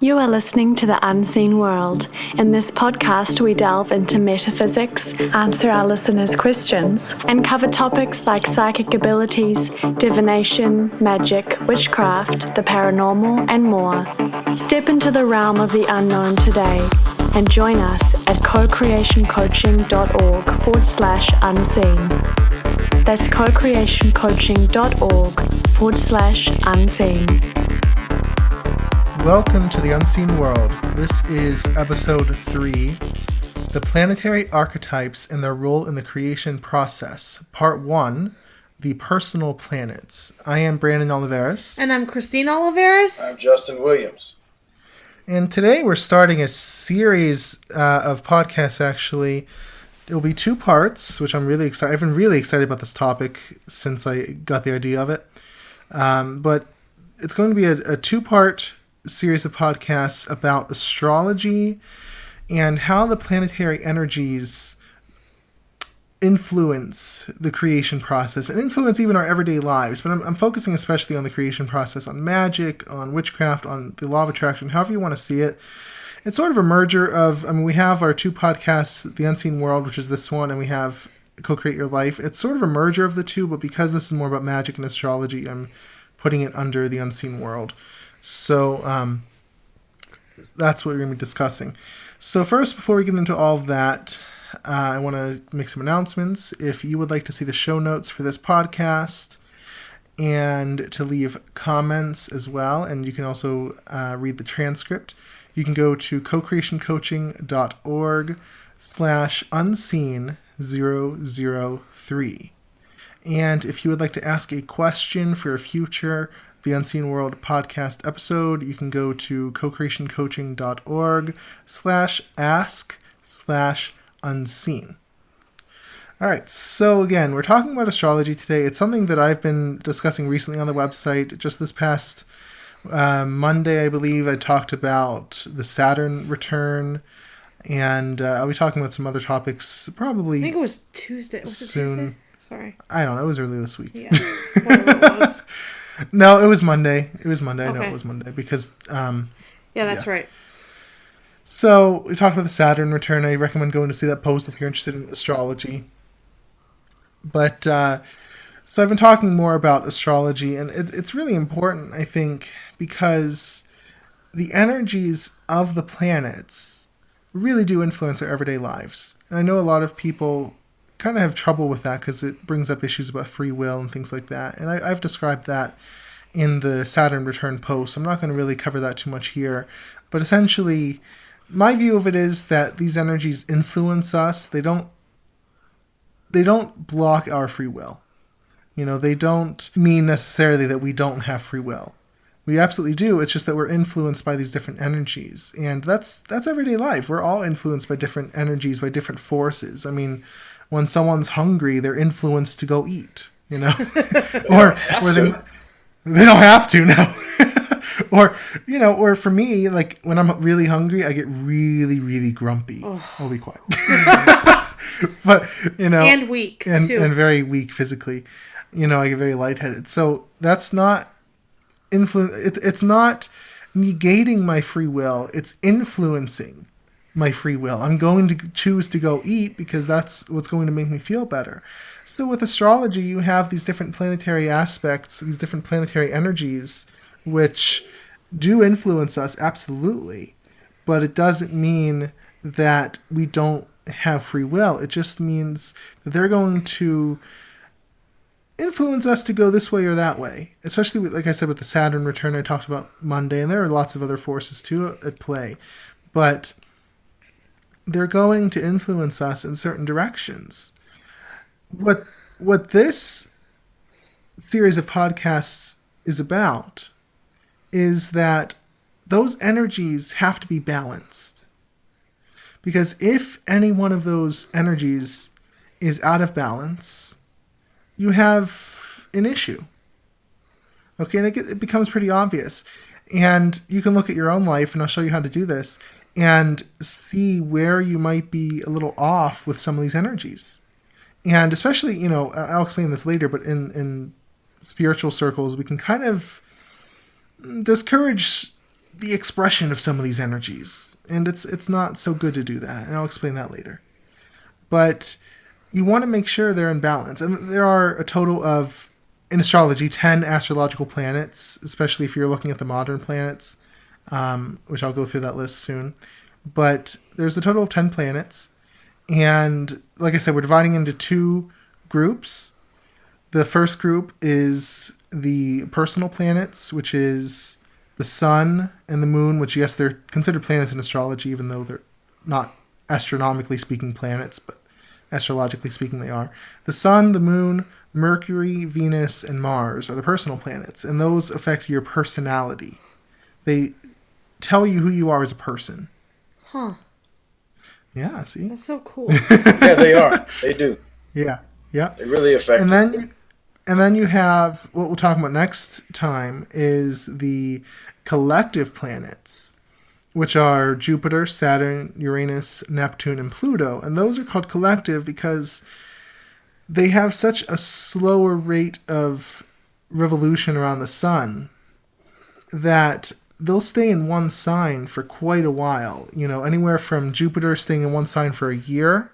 You are listening to The Unseen World. In this podcast, we delve into metaphysics, answer our listeners' questions, and cover topics like psychic abilities, divination, magic, witchcraft, the paranormal, and more. Step into the realm of the unknown today and join us at cocreationcoaching.org/unseen. That's cocreationcoaching.org/unseen. Welcome to the Unseen World. This is episode 3, The Planetary Archetypes and Their Role in the Creation Process, part 1, The Personal Planets. I am Brandon Oliveris. And I'm Christine Oliveris. I'm Justin Williams. And today we're starting a series of podcasts, actually. It will be 2 parts, which I'm really excited. I've been really excited about this topic since I got the idea of it. But it's going to be a 2-part series of podcasts about astrology and how the planetary energies influence the creation process and influence even our everyday lives. But I'm focusing especially on the creation process, on magic, on witchcraft, on the law of attraction, however you want to see it. It's sort of a merger of, we have our 2 podcasts, The Unseen World, which is this one, and we have Co-Create Your Life. It's sort of a merger of the 2, but because this is more about magic and astrology, I'm putting it under The Unseen World. So that's what we're going to be discussing. So first, before we get into all of that, I want to make some announcements. If you would like to see the show notes for this podcast and to leave comments as well, and you can also read the transcript, you can go to cocreationcoaching.org/unseen003. And if you would like to ask a question for a future The Unseen World podcast episode, you can go to cocreationcoaching.org/ask/unseen. All right, so again, we're talking about astrology today. It's something that I've been discussing recently on the website. Just this past Monday, I believe, I talked about the Saturn return, and I'll be talking about some other topics probably. I think it was Tuesday. Was soon. it Tuesday? Sorry. I don't know. It was early this week. Yeah. Whatever it was. No, it was Monday. It was Monday. Okay. I know it was Monday because... Yeah, that's right. So we talked about the Saturn return. I recommend going to see that post if you're interested in astrology. But so I've been talking more about astrology, and it's really important, I think, because the energies of the planets really do influence our everyday lives. And I know a lot of people kind of have trouble with that because it brings up issues about free will and things like that. And I've described that in the Saturn return post. I'm not going to really cover that too much here. But essentially, my view of it is that these energies influence us. They don't block our free will. You know, they don't mean necessarily that we don't have free will. We absolutely do. It's just that we're influenced by these different energies. And that's everyday life. We're all influenced by different energies, by different forces. I mean, when someone's hungry, they're influenced to go eat, you know, or they don't have to, no. Or, you know, or for me, like when I'm really hungry, I get really, really grumpy. Oh. I'll be quiet. But, you know, and weak and too. And very weak physically. You know, I get very lightheaded. So that's not it's not negating my free will. It's influencing my free will. I'm going to choose to go eat because that's what's going to make me feel better. So with astrology, you have these different planetary aspects, these different planetary energies, which do influence us, absolutely. But it doesn't mean that we don't have free will. It just means that they're going to influence us to go this way or that way. Especially, like I said, with the Saturn return I talked about Monday, and there are lots of other forces too at play. But they're going to influence us in certain directions. What this series of podcasts is about is that those energies have to be balanced. Because if any one of those energies is out of balance, you have an issue. Okay, and it becomes pretty obvious. And you can look at your own life, and I'll show you how to do this, and see where you might be a little off with some of these energies. And especially, you know, I'll explain this later, but in spiritual circles, we can kind of discourage the expression of some of these energies. And it's not so good to do that, and I'll explain that later. But you want to make sure they're in balance. And there are a total of, in astrology, 10 astrological planets, especially if you're looking at the modern planets, which I'll go through that list soon. But there's a total of 10 planets. And like I said, we're dividing into 2 groups. The first group is the personal planets, which is the sun and the moon, which, yes, they're considered planets in astrology, even though they're not astronomically speaking planets, but astrologically speaking they are. The sun, the moon, Mercury, Venus, and Mars are the personal planets, and those affect your personality. They tell you who you are as a person. Huh. Yeah, see? That's so cool. Yeah, they are. They do. Yeah, yeah. They really affect. And then you have, what we'll talk about next time, is the collective planets, which are Jupiter, Saturn, Uranus, Neptune, and Pluto. And those are called collective because they have such a slower rate of revolution around the sun that they'll stay in one sign for quite a while. You know, anywhere from Jupiter staying in one sign for a year,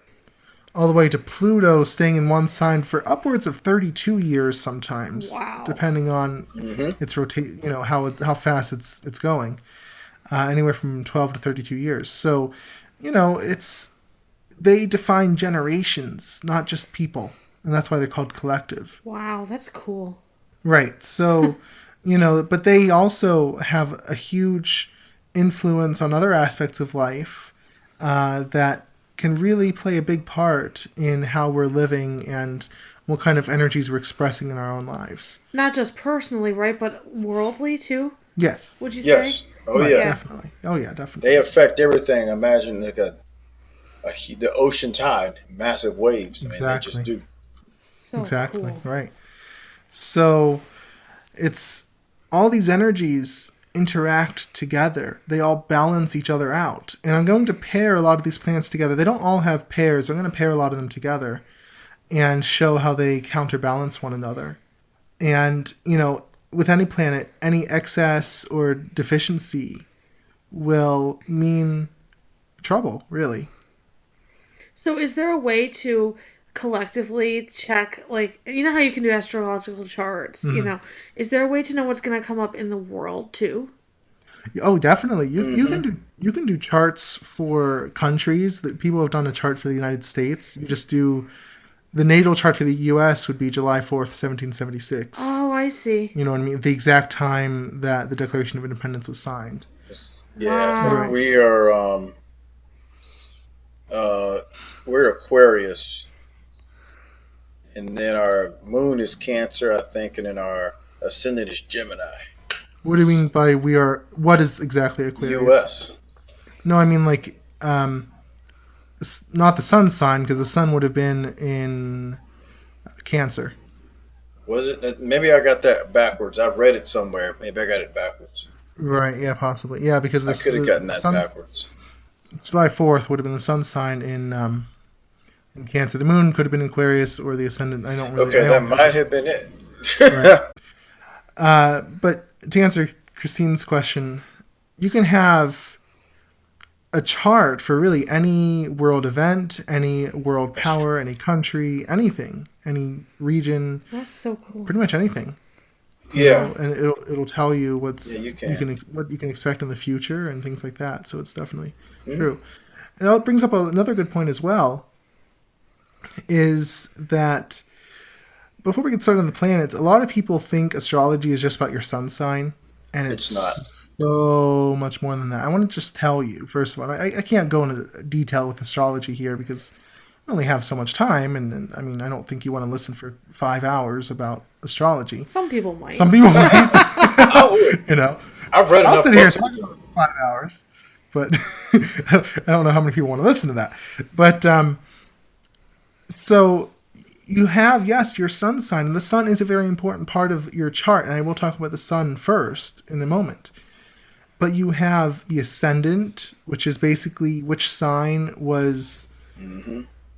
all the way to Pluto staying in one sign for upwards of 32 years sometimes. Wow. Depending on its rotate, you know, how fast it's going. Anywhere from 12 to 32 years. So, you know, they define generations, not just people. And that's why they're called collective. Wow, that's cool. Right. So, you know, but they also have a huge influence on other aspects of life that can really play a big part in how we're living and what kind of energies we're expressing in our own lives. Not just personally, right, but worldly too? Yes. Would you Yes. say? Oh Right, yeah. Definitely. Oh yeah, definitely. They affect everything. Imagine like the ocean tide, massive waves. I mean, they just Exactly. do. So Exactly. cool. Right. So it's all these energies interact together. They all balance each other out. And I'm going to pair a lot of these planets together. They don't all have pairs, but I'm going to pair a lot of them together and show how they counterbalance one another. And, you know, with any planet, any excess or deficiency will mean trouble, really. So is there a way to collectively check, like, you know how you can do astrological charts, you know, is there a way to know what's going to come up in the world too? Oh, definitely. You can do charts for countries. That people have done a chart for the United States. You just do the natal chart for the U.S. would be July 4th, 1776. Oh, I see. You know what I mean? The exact time that the Declaration of Independence was signed. Yeah, Wow. we are. We're Aquarius, and then our moon is Cancer, I think, and then our ascendant is Gemini. What do you mean by we are? What is exactly Aquarius? U.S. No, I mean like not the sun sign, because the sun would have been in Cancer. Was it? Maybe I got that backwards. I've read it somewhere. Maybe I got it backwards. Right? Yeah, possibly. Yeah, because I could have gotten that backwards. July 4th would have been the sun sign in Cancer. The moon could have been Aquarius or the ascendant. I don't really. Okay, that might have been it. Right. But to answer Christine's question, you can have a chart for really any world event, any world power, any country, anything, any region, That's so cool. pretty much anything. Yeah. You know, and it'll tell you what you can. can expect in the future and things like that. So it's definitely true. And that brings up another good point as well. Is that before we get started on the planets, a lot of people think astrology is just about your sun sign, and it's not. so much more than that. I want to just tell you, first of all, I can't go into detail with astrology here because I only have so much time, and I mean, I don't think you want to listen for 5 hours about astrology. Some people might. Some people might, I would. you know. I've read I'll enough sit here books. talking for 5 hours, but I don't know how many people want to listen to that. But so you have, yes, your sun sign, and the sun is a very important part of your chart, and I will talk about the sun first in a moment. But you have the ascendant, which is basically which sign was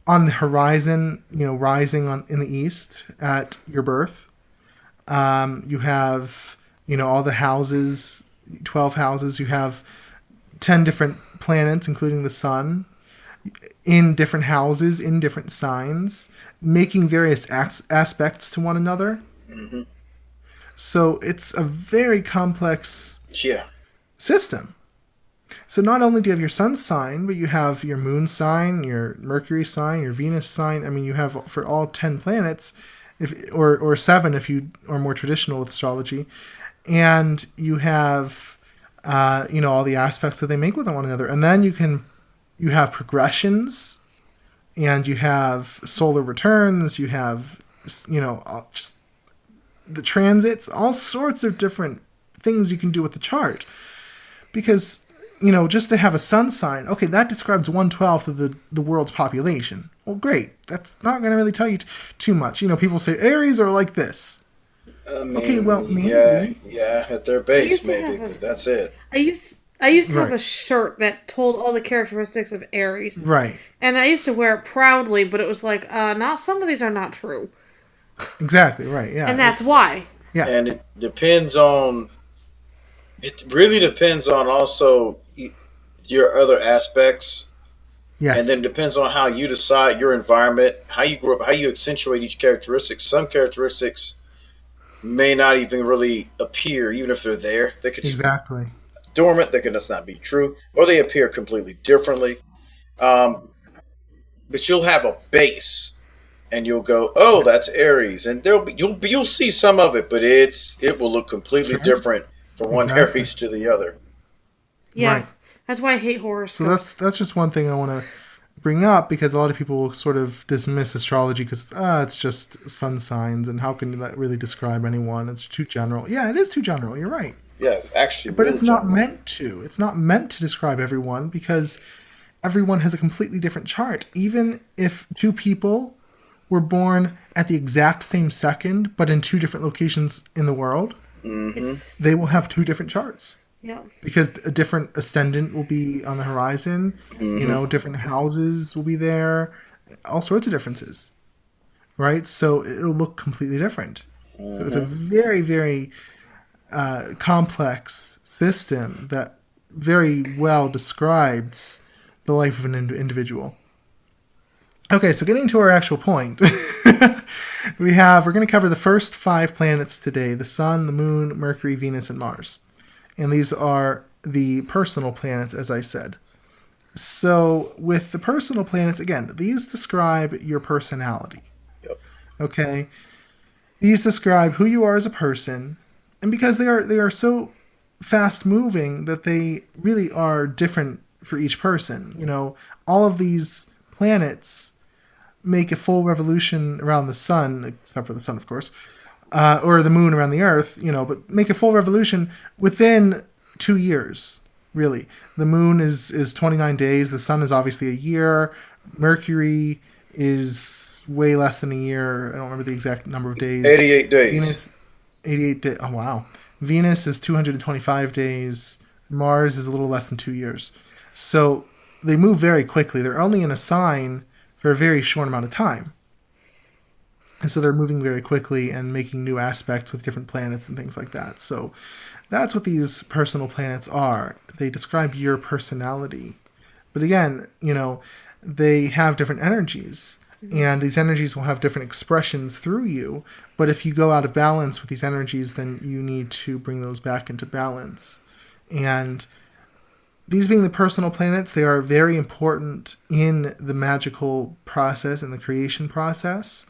on the horizon, you know, rising in the east at your birth. You have, you know, all the houses, 12 houses. You have 10 different planets, including the sun, in different houses, in different signs, making various aspects to one another. Mm-hmm. So it's a very complex Yeah. system. So not only do you have your sun sign, but you have your moon sign, your Mercury sign, your Venus sign. I mean, you have for all 10 planets, or 7 if you are more traditional with astrology, and you have all the aspects that they make with one another, and then you have progressions, and you have solar returns, you have just the transits, all sorts of different things you can do with the chart, because just to have a sun sign, okay, that describes 1/12 of the world's population. Well, great. That's not going to really tell you too much. People say Aries are like this. I mean, Okay, well, maybe. yeah, at their base, maybe, but that's it. I used to have Right. a shirt that told all the characteristics of Aries. Right. And I used to wear it proudly, but it was like, now some of these are not true. Exactly, right, yeah. And that's why. Yeah. And it really depends on also your other aspects. Yes. And then it depends on how you decide your environment, how you grew up, how you accentuate each characteristic. Some characteristics may not even really appear, even if they're there. They could just Exactly. be dormant. They could just not be true, or they appear completely differently. But you'll have a base, and you'll go, "Oh, that's Aries," and you'll see some of it, but it will look completely different from one Exactly. Aries to the other. Yeah. Right. That's why I hate horoscopes. So that's just one thing I want to bring up, because a lot of people will sort of dismiss astrology because it's just sun signs, and how can that really describe anyone? It's too general. Yeah, it is too general. You're right. Yeah, it's actually, But really it's not general. meant to. It's not meant to describe everyone, because everyone has a completely different chart. Even if two people were born at the exact same second, but in two different locations in the world, It's, they will have two different charts. yeah. Because a different ascendant will be on the horizon, different houses will be there, all sorts of differences, right? So it'll look completely different. So it's a very, very complex system that very well describes the life of an individual. Okay, so getting to our actual point, we're going to cover the first 5 planets today: the Sun, the Moon, Mercury, Venus, and Mars. And these are the personal planets, as I said. So with the personal planets, again, these describe your personality. Yep. Okay? These describe who you are as a person, and because they are so fast moving that they really are different for each person. All of these planets make a full revolution around the sun, except for the sun, of course, or the moon around the earth, but make a full revolution within 2 years, really. The moon is 29 days. The sun is obviously a year. Mercury is way less than a year. I don't remember the exact number of days. 88 days. Venus, 88 days. Oh, wow. Venus is 225 days. Mars is a little less than 2 years. So they move very quickly. They're only in a sign for a very short amount of time. And so they're moving very quickly and making new aspects with different planets and things like that. So that's what these personal planets are. They describe your personality. But again, they have different energies. And these energies will have different expressions through you. But if you go out of balance with these energies, then you need to bring those back into balance. And these being the personal planets, they are very important in the magical process and the creation process,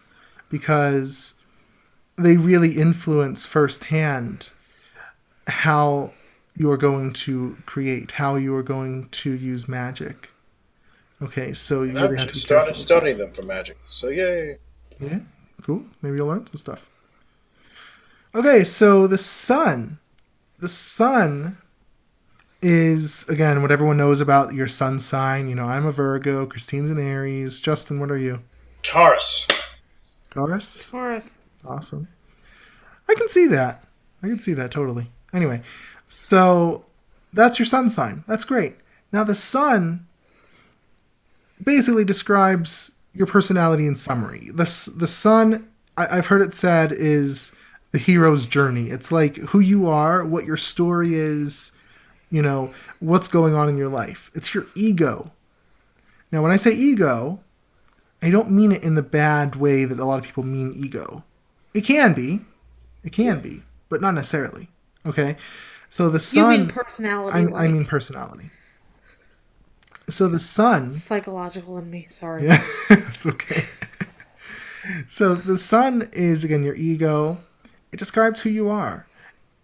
because they really influence firsthand how you are going to create, how you are going to use magic. Okay, so you And really I've have to be just careful. started studying them for magic. So, yay. Yeah, cool. Maybe you'll learn some stuff. Okay, so the sun. The sun is, again, what everyone knows about your sun sign. I'm a Virgo. Christine's an Aries. Justin, what are you? Taurus. Taurus? Taurus. Awesome. I can see that. I can see that totally. Anyway, so that's your sun sign. That's great. Now the sun basically describes your personality in summary. The sun, I've heard it said, is the hero's journey. It's like who you are, what your story is, what's going on in your life. It's your ego. Now, when I say ego, I don't mean it in the bad way that a lot of people mean ego. It can be, but not necessarily. Okay, so the sun. You mean personality? I mean personality. So the sun. Psychological in me. Sorry. Yeah, it's okay. So the sun is, again, your ego. It describes who you are.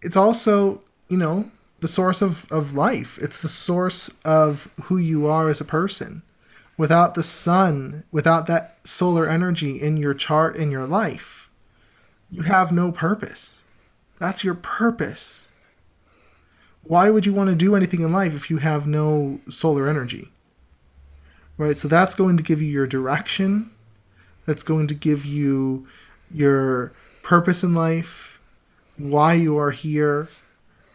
It's also, the source of life. It's the source of who you are as a person. Without the sun, without that solar energy in your chart, in your life, you have no purpose. That's your purpose. Why would you want to do anything in life if you have no solar energy? Right? So that's going to give you your direction. That's going to give you your purpose in life, why you are here.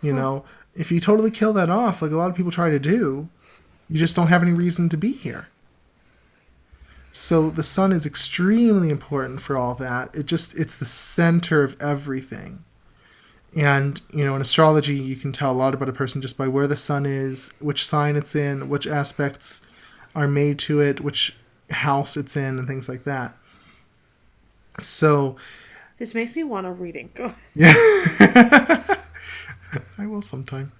If you totally kill that off, like a lot of people try to do, you just don't have any reason to be here. So the sun is extremely important for all that. It's the center of everything. And, in astrology, you can tell a lot about a person just by where the sun is, which sign it's in, which aspects are made to it, which house it's in, and things like that. So this makes me want a reading. Go ahead. Yeah. I will sometime.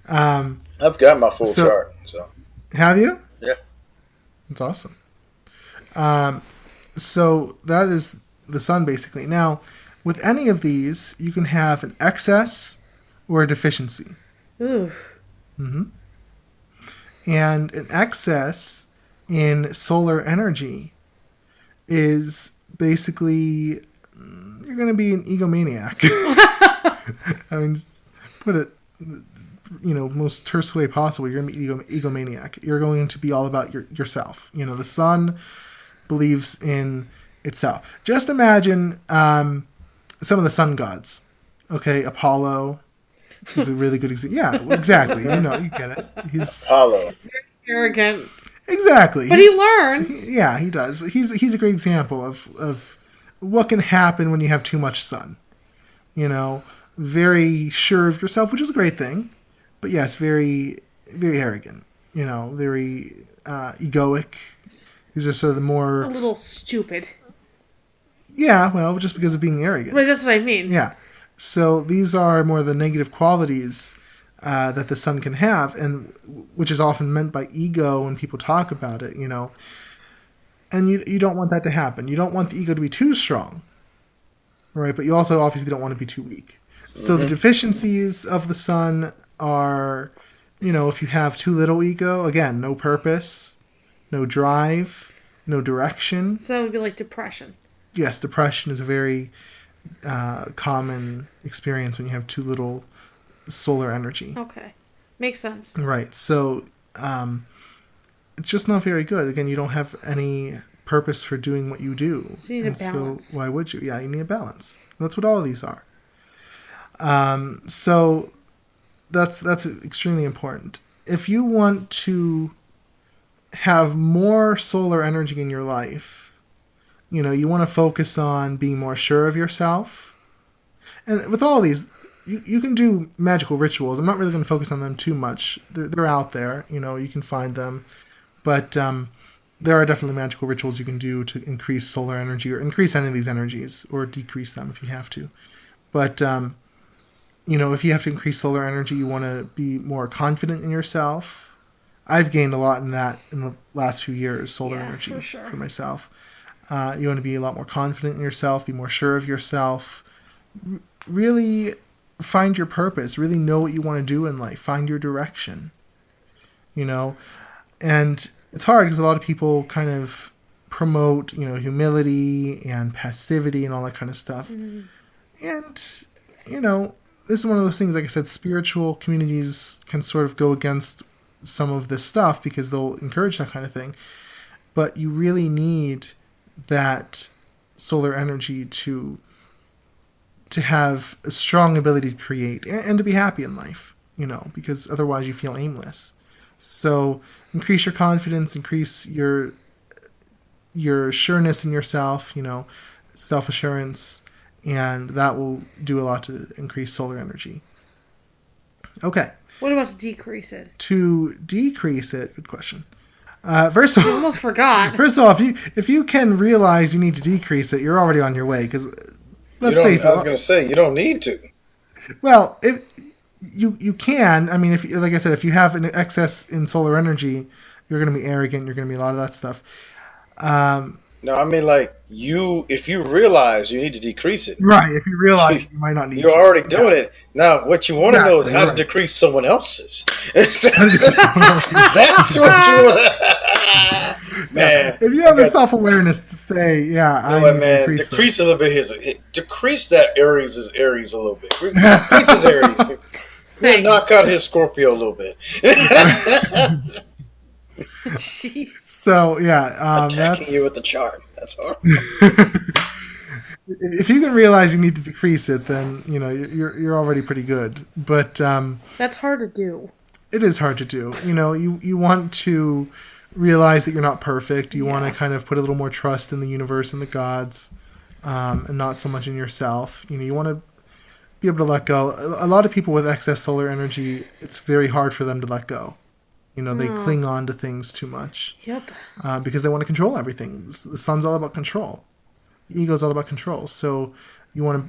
I've got my full chart. So have you? Yeah. That's awesome. So that is the sun, basically. Now, with any of these, you can have an excess or a deficiency. Ooh. Mm-hmm. And an excess in solar energy is basically, you're going to be an egomaniac. I mean, put it, most terse way possible. You're going to be egomaniac. You're going to be all about yourself. The sun believes in itself. Just imagine some of the sun gods. Okay, Apollo is a really good example. Yeah, exactly. You get it. He's Apollo. Very arrogant. Exactly. But he learns. Yeah, he does. But he's a great example of what can happen when you have too much sun. Very sure of yourself, which is a great thing. But yes, very, very arrogant. Very egoic. He's just sort of the more... A little stupid. Yeah, well, just because of being arrogant. Right, that's what I mean. Yeah. So these are more the negative qualities that the sun can have, and which is often meant by ego when people talk about it, And you don't want that to happen. You don't want the ego to be too strong, right? But you also obviously don't want to be too weak. So the deficiencies of the sun are, if you have too little ego, again, no purpose, no drive, no direction. So it would be like depression. Yes, depression is a very common experience when you have too little solar energy. Okay. Makes sense. Right. So it's just not very good. Again, you don't have any purpose for doing what you do. So you need a balance. So why would you? Yeah, you need a balance. That's what all of these are. So that's extremely important. If you want to have more solar energy in your life, you want to focus on being more sure of yourself. And with all these, you can do magical rituals. I'm not really going to focus on them too much. They're out there. You can find them. But there are definitely magical rituals you can do to increase solar energy or increase any of these energies or decrease them if you have to. But, if you have to increase solar energy, you want to be more confident in yourself. I've gained a lot in that in the last few years, solar energy for myself. You want to be a lot more confident in yourself, be more sure of yourself. Really find your purpose. Really know what you want to do in life. Find your direction. And it's hard because a lot of people kind of promote, humility and passivity and all that kind of stuff. Mm-hmm. And, this is one of those things, like I said, spiritual communities can sort of go against some of this stuff because they'll encourage that kind of thing. But you really need that solar energy to have a strong ability to create and to be happy in life, because otherwise you feel aimless. So increase your confidence, increase your sureness in yourself, self-assurance, and that will do a lot to increase solar energy. Okay. What about to decrease it? To decrease it, good question. First of I all, almost forgot. first of all, if you can realize you need to decrease it, you're already on your way. Because let's face it. I was going to say, you don't need to. Well, if you can, I mean, if like I said, if you have an excess in solar energy, you're going to be arrogant. You're going to be a lot of that stuff. No, I mean, like, if you realize you need to decrease it, Right. If you realize you might not need you're to. already doing it. Now, what you want to know is how to right. decrease someone else's. That's what you want to. Man. If you have the self-awareness to say, I need to decrease a little bit decrease that Aries' Aries a little bit. Decrease his Aries. Knock out his Scorpio a little bit. Jeez. So attacking you with the chart. That's hard. If you can realize you need to decrease it, then you're already pretty good. But that's hard to do. It is hard to do. You want to realize that you're not perfect. You want to kind of put a little more trust in the universe and the gods, and not so much in yourself. You want to be able to let go. A lot of people with excess solar energy, it's very hard for them to let go. They cling on to things too much. Yep. Because they want to control everything. The sun's all about control. The ego's all about control. So you want to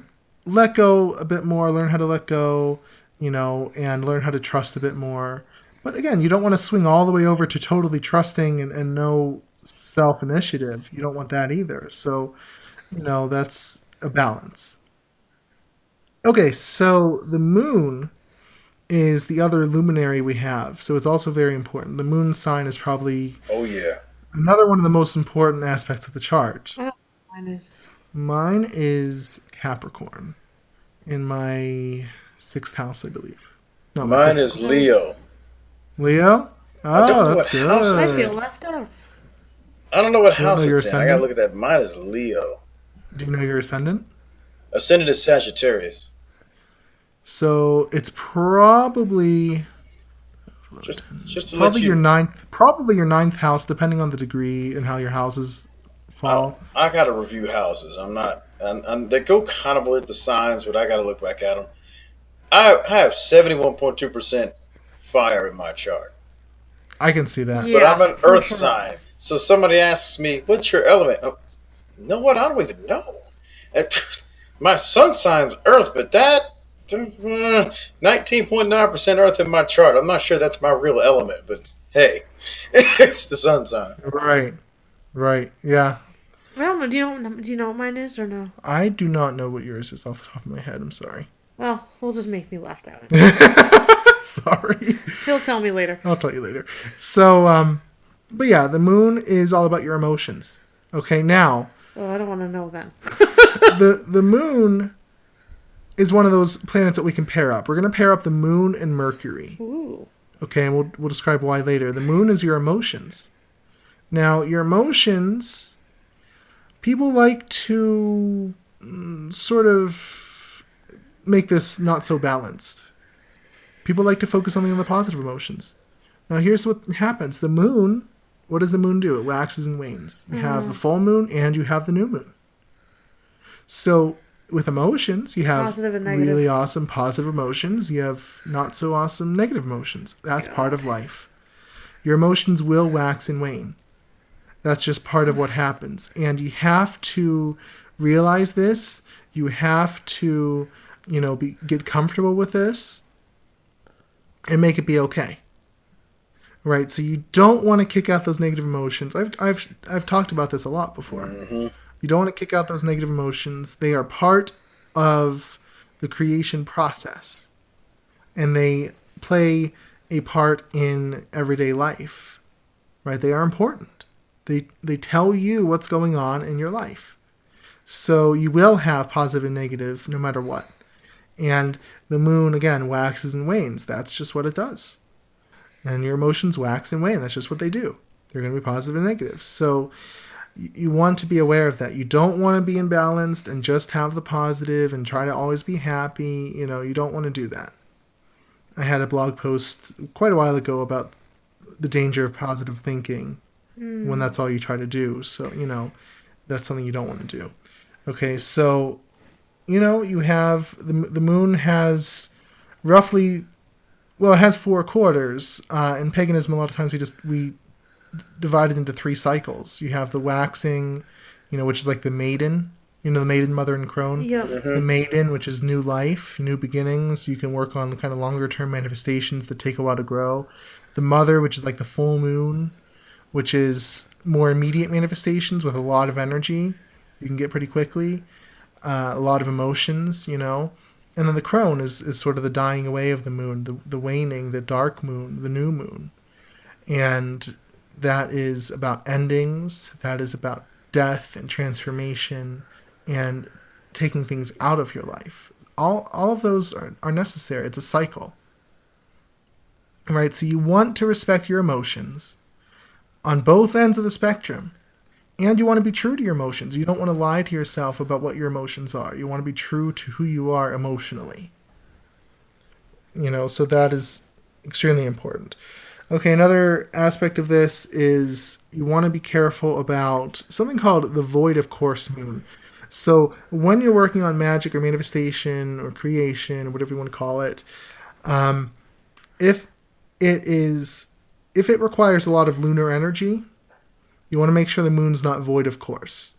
let go a bit more, learn how to let go, and learn how to trust a bit more. But again, you don't want to swing all the way over to totally trusting and no self-initiative. You don't want that either. So, that's a balance. Okay, so the moon is the other luminary we have. So it's also very important. The moon sign is probably another one of the most important aspects of the chart. Mine is Capricorn in my 6th house, I believe. No, mine is Leo. Leo? Oh, that's good. I feel left out. I don't know what house it's in. I gotta look at that. Mine is Leo. Do you know your ascendant? Ascendant is Sagittarius. So it's probably just to probably your ninth house, depending on the degree and how your houses fall. I gotta review houses. I'm not, and they go kind of with the signs, but I gotta look back at them. I have 71.2% fire in my chart. I can see that. But I'm an earth sign. So somebody asks me, what's your element? You know what? I don't even know. My sun sign's earth, but that 19.9% earth in my chart. I'm not sure that's my real element, but hey, it's the sun sign. Right. Yeah. I don't know. Do you know what mine is or no? I do not know what yours is off the top of my head. I'm sorry. Well, we'll just make me left out. Sorry. He'll tell me later. I'll tell you later. So, but yeah, the moon is all about your emotions. Okay, now. Oh, I don't want to know then. the moon is one of those planets that we can pair up. We're going to pair up the moon and Mercury. Ooh. Okay, and we'll describe why later. The moon is your emotions. Now, your emotions, people like to sort of make this not so balanced. People like to focus only on the positive emotions. Now, here's what happens. The moon, what does the moon do? It waxes and wanes. You have the full moon and you have the new moon. So, with emotions, you have really awesome positive emotions. You have not so awesome negative emotions. That's part of life. Your emotions will wax and wane. That's just part of what happens. And you have to realize this. You have to, get comfortable with this and make it be okay. Right? So you don't want to kick out those negative emotions. I've talked about this a lot before. Mm-hmm. You don't want to kick out those negative emotions. They are part of the creation process. And they play a part in everyday life. Right? They are important. They tell you what's going on in your life. So you will have positive and negative no matter what. And the moon, again, waxes and wanes. That's just what it does. And your emotions wax and wane. That's just what they do. They're going to be positive and negative. So you want to be aware of that. You don't want to be imbalanced and just have the positive and try to always be happy. You don't want to do that. I had a blog post quite a while ago about the danger of positive thinking when that's all you try to do. So, that's something you don't want to do. Okay, so you have the moon has roughly, well, it has 4 quarters. In paganism, a lot of times we divide it into 3 cycles. You have the waxing, which is like the maiden, the maiden, mother, and crone. Yep. The maiden, which is new life, new beginnings. You can work on the kind of longer term manifestations that take a while to grow. The mother, which is like the full moon, which is more immediate manifestations with a lot of energy. You can get pretty quickly. A lot of emotions, And then the crone is sort of the dying away of the moon, the waning, the dark moon, the new moon. And that is about endings. That is about death and transformation and taking things out of your life. All of those are necessary. It's a cycle. Right? So you want to respect your emotions on both ends of the spectrum. And you want to be true to your emotions. You don't want to lie to yourself about what your emotions are. You want to be true to who you are emotionally. So that is extremely important. Okay, another aspect of this is you want to be careful about something called the void of course moon. So when you're working on magic or manifestation or creation or whatever you want to call it, if it requires a lot of lunar energy, you want to make sure the moon's not void of course.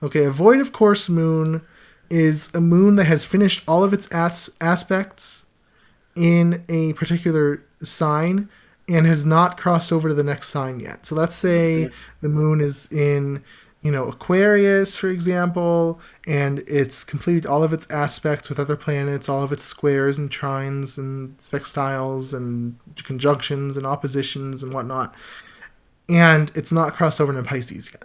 Okay, a void of course moon is a moon that has finished all of its aspects in a particular sign and has not crossed over to the next sign yet. So let's say the moon is in, Aquarius, for example, and it's completed all of its aspects with other planets, all of its squares and trines and sextiles and conjunctions and oppositions and whatnot. And it's not crossed over into Pisces yet.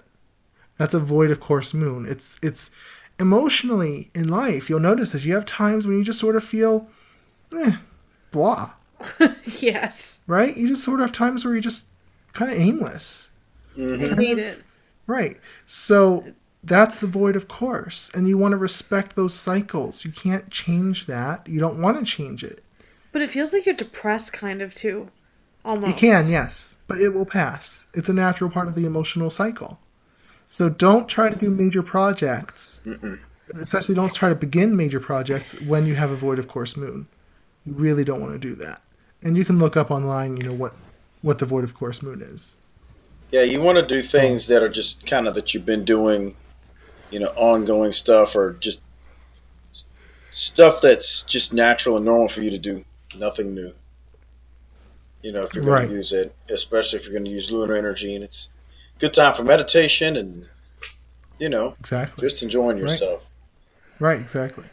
That's a void of course moon. It's emotionally in life, you'll notice that you have times when you just sort of feel, blah. Yes. Right? You just sort of have times where you're just kind of aimless. You need it. Right. So that's the void of course. And you want to respect those cycles. You can't change that. You don't want to change it. But it feels like you're depressed kind of too. Almost. You can, yes. But it will pass. It's a natural part of the emotional cycle. So don't try to do major projects. Especially don't try to begin major projects when you have a void of course moon. You really don't want to do that. And you can look up online, what the void of course moon is. Yeah, you want to do things that are just kind of that you've been doing, ongoing stuff, or just stuff that's just natural and normal for you to do. Nothing new. If you're going to use it, especially if you're going to use lunar energy, and it's a good time for meditation and, exactly, just enjoying yourself. Right, exactly.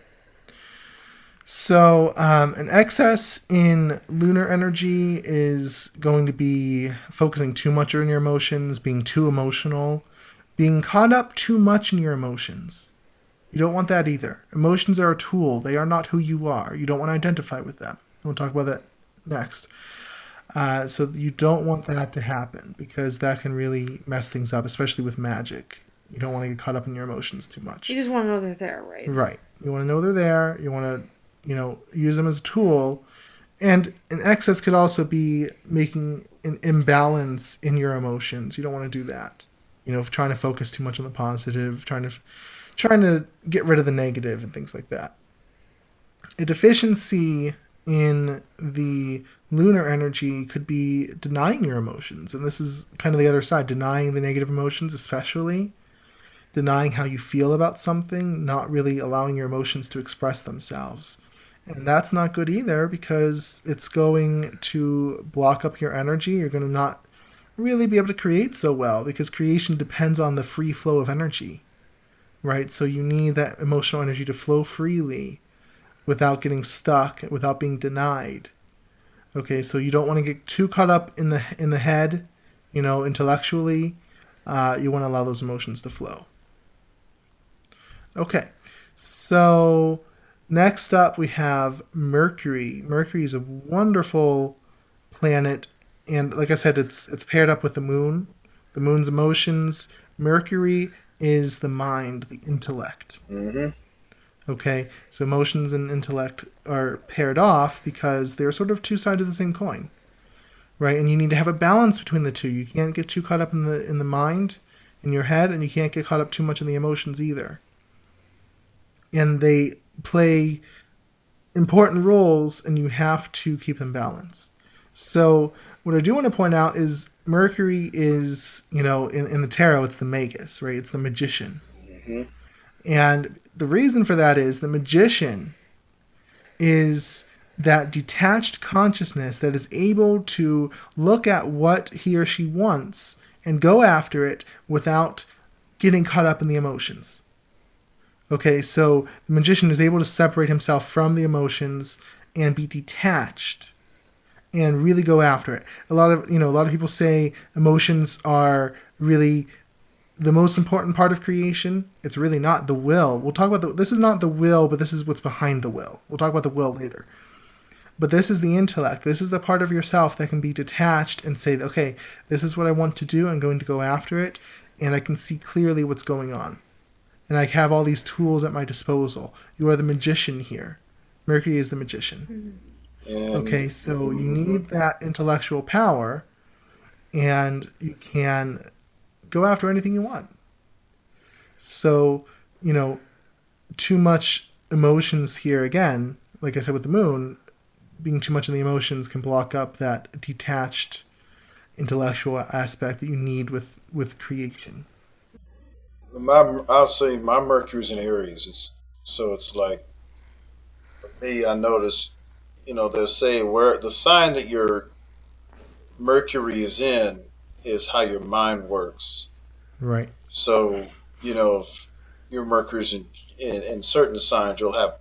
So an excess in lunar energy is going to be focusing too much on your emotions, being too emotional, being caught up too much in your emotions. You don't want that either. Emotions are a tool. They are not who you are. You don't want to identify with them. We'll talk about that next. So you don't want that to happen because that can really mess things up, especially with magic. You don't want to get caught up in your emotions too much. You just want to know they're there, right? Right. You want to know they're there. You want to use them as a tool. And an excess could also be making an imbalance in your emotions. You don't want to do that. Trying to focus too much on the positive, trying to get rid of the negative and things like that. A deficiency in the lunar energy could be denying your emotions. And this is kind of the other side, denying the negative emotions, especially denying how you feel about something, not really allowing your emotions to express themselves. And that's not good either because it's going to block up your energy. You're going to not really be able to create so well because creation depends on the free flow of energy, right? So you need that emotional energy to flow freely without getting stuck, without being denied. Okay, so you don't want to get too caught up in the head, intellectually. You want to allow those emotions to flow. Okay, so next up we have Mercury. Mercury is a wonderful planet, and like I said, it's paired up with the moon. The moon's emotions. Mercury is the mind, the intellect. Mm-hmm. Okay, so emotions and intellect are paired off because they're sort of two sides of the same coin, right? And you need to have a balance between the two. You can't get too caught up in the mind, in your head, and you can't get caught up too much in the emotions either. And they play important roles, and you have to keep them balanced. So what I do want to point out is Mercury is, in the tarot, it's the magus, right? It's the magician. Mm-hmm. And the reason for that is the magician is that detached consciousness that is able to look at what he or she wants and go after it without getting caught up in the emotions. Okay, so the magician is able to separate himself from the emotions and be detached and really go after it. A lot of people say emotions are really the most important part of creation. It's really not the will. We'll talk about this is not the will, but this is what's behind the will. We'll talk about the will later. But this is the intellect. This is the part of yourself that can be detached and say, okay, this is what I want to do. I'm going to go after it. And I can see clearly what's going on. And I have all these tools at my disposal. You are the magician here. Mercury is the magician. Okay, so you need that intellectual power, and you can go after anything you want. So, too much emotions here again, like I said with the moon, being too much in the emotions can block up that detached intellectual aspect that you need with creation. I'll say my Mercury's in Aries. It's like for me. I notice, they'll say where the sign that your Mercury is in is how your mind works. Right. So, if your Mercury's in certain signs, you'll have